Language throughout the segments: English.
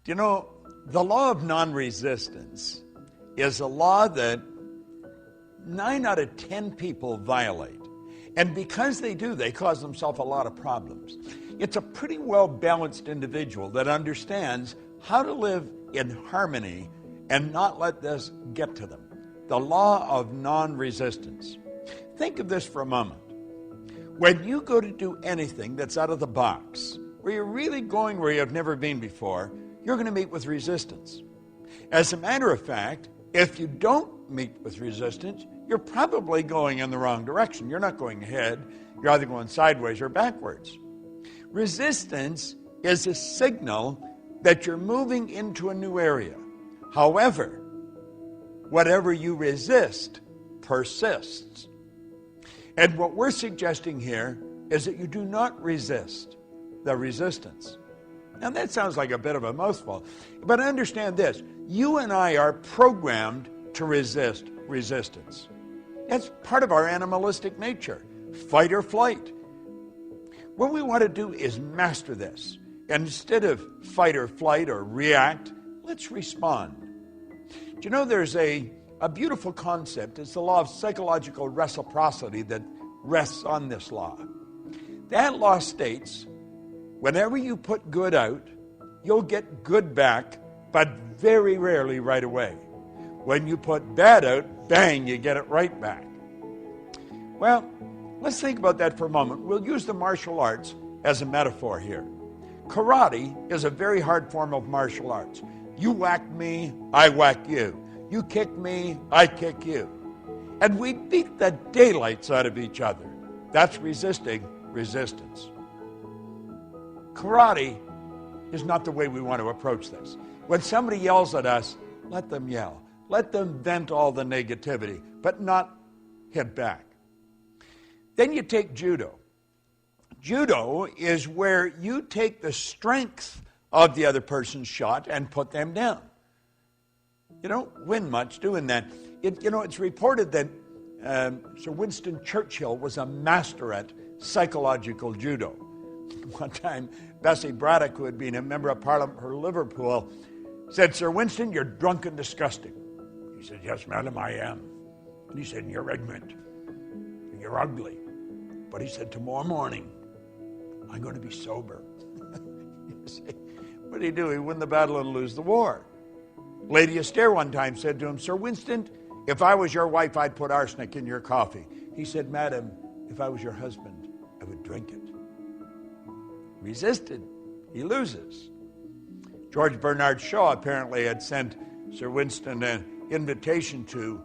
You know, the law of non-resistance is a law that 9 out of 10 people violate. And because they do, they cause themselves a lot of problems. It's a pretty well-balanced individual that understands how to live in harmony and not let this get to them. The law of non-resistance. Think of this for a moment. When you go to do anything that's out of the box, where you're really going where you've never been before, you're going to meet with resistance. As a matter of fact, if you don't meet with resistance, you're probably going in the wrong direction. You're not going ahead. You're either going sideways or backwards. Resistance is a signal that you're moving into a new area. However, whatever you resist persists. And what we're suggesting here is that you do not resist the resistance. Now that sounds like a bit of a mouthful, but understand this. You and I are programmed to resist resistance. That's part of our animalistic nature, fight or flight. What we want to do is master this. And instead of fight or flight or react, let's respond. Do you know there's a beautiful concept? It's the law of psychological reciprocity that rests on this law. That law states, whenever you put good out, you'll get good back, but very rarely right away. When you put bad out, bang, you get it right back. Well, let's think about that for a moment. We'll use the martial arts as a metaphor here. Karate is a very hard form of martial arts. You whack me, I whack you. You kick me, I kick you. And we beat the daylights out of each other. That's resisting resistance. Karate is not the way we want to approach this. When somebody yells at us, let them yell. Let them vent all the negativity, but not hit back. Then you take judo. Judo is where you take the strength of the other person's shot and put them down. You don't win much doing that. It's reported that Sir Winston Churchill was a master at psychological judo. One time, Bessie Braddock, who had been a member of Parliament for Liverpool, said, Sir Winston, you're drunk and disgusting. He said, yes, madam, I am. And he said, you're ignorant. You're ugly. But he said, tomorrow morning, I'm going to be sober. You see, what did he do? He win the battle and lose the war. Lady Astaire one time said to him, Sir Winston, if I was your wife, I'd put arsenic in your coffee. He said, madam, if I was your husband, I would drink it. Resisted. He loses. George Bernard Shaw apparently had sent Sir Winston an invitation to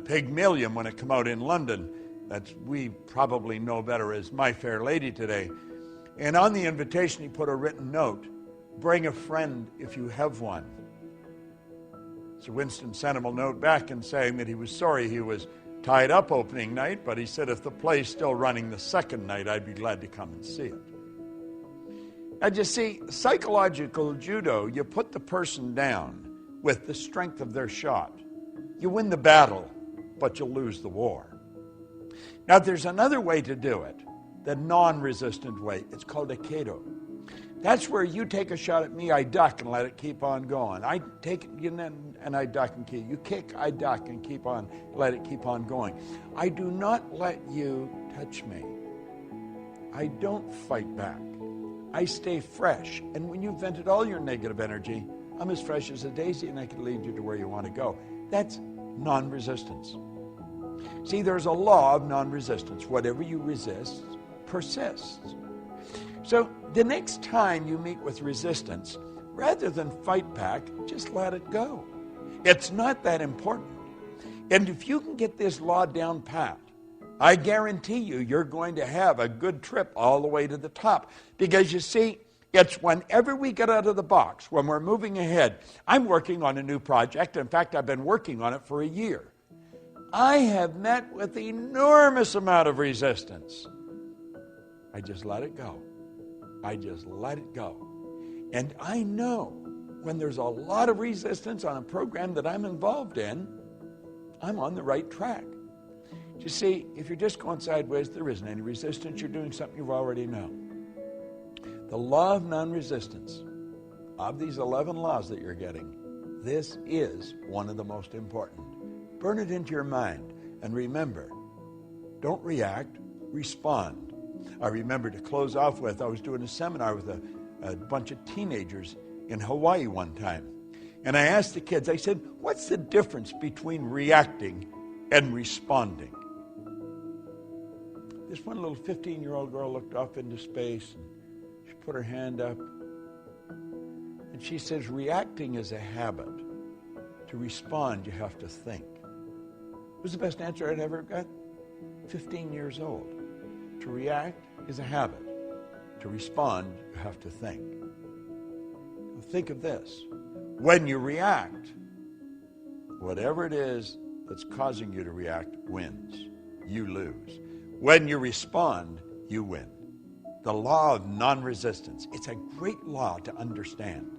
Pygmalion when it came out in London. That we probably know better as My Fair Lady today. And on the invitation, he put a written note, bring a friend if you have one. Sir Winston sent him a note back and saying that he was sorry he was tied up opening night, but he said if the play's still running the second night, I'd be glad to come and see it. And you see, psychological judo, you put the person down with the strength of their shot. You win the battle, but you lose the war. Now, there's another way to do it, the non-resistant way. It's called aikido. That's where you take a shot at me, I duck and let it keep on going. I take it and I duck and keep. You kick, I duck and keep on, let it keep on going. I do not let you touch me. I don't fight back. I stay fresh. And when you've vented all your negative energy, I'm as fresh as a daisy and I can lead you to where you want to go. That's non-resistance. See, there's a law of non-resistance. Whatever you resist persists. So the next time you meet with resistance, rather than fight back, just let it go. It's not that important. And if you can get this law down pat, I guarantee you're going to have a good trip all the way to the top. Because you see, it's whenever we get out of the box, when we're moving ahead. I'm working on a new project. In fact, I've been working on it for a year. I have met with enormous amount of resistance. I just let it go. I just let it go. And I know when there's a lot of resistance on a program that I'm involved in, I'm on the right track. You see, if you're just going sideways, there isn't any resistance. You're doing something you already know. The law of non-resistance of these 11 laws that you're getting, this is one of the most important. Burn it into your mind and remember, don't react, respond. I remember to close off with, I was doing a seminar with a bunch of teenagers in Hawaii one time. And I asked the kids, I said, what's the difference between reacting and responding? This one little 15-year-old girl looked off into space and she put her hand up and she says, reacting is a habit. To respond, you have to think. It was the best answer I'd ever got. 15 years old. To react is a habit. To respond, you have to think. Think of this. When you react, whatever it is that's causing you to react wins. You lose. When you respond, you win. The law of non-resistance. It's a great law to understand.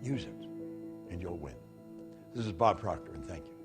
Use it, and you'll win. This is Bob Proctor, and thank you.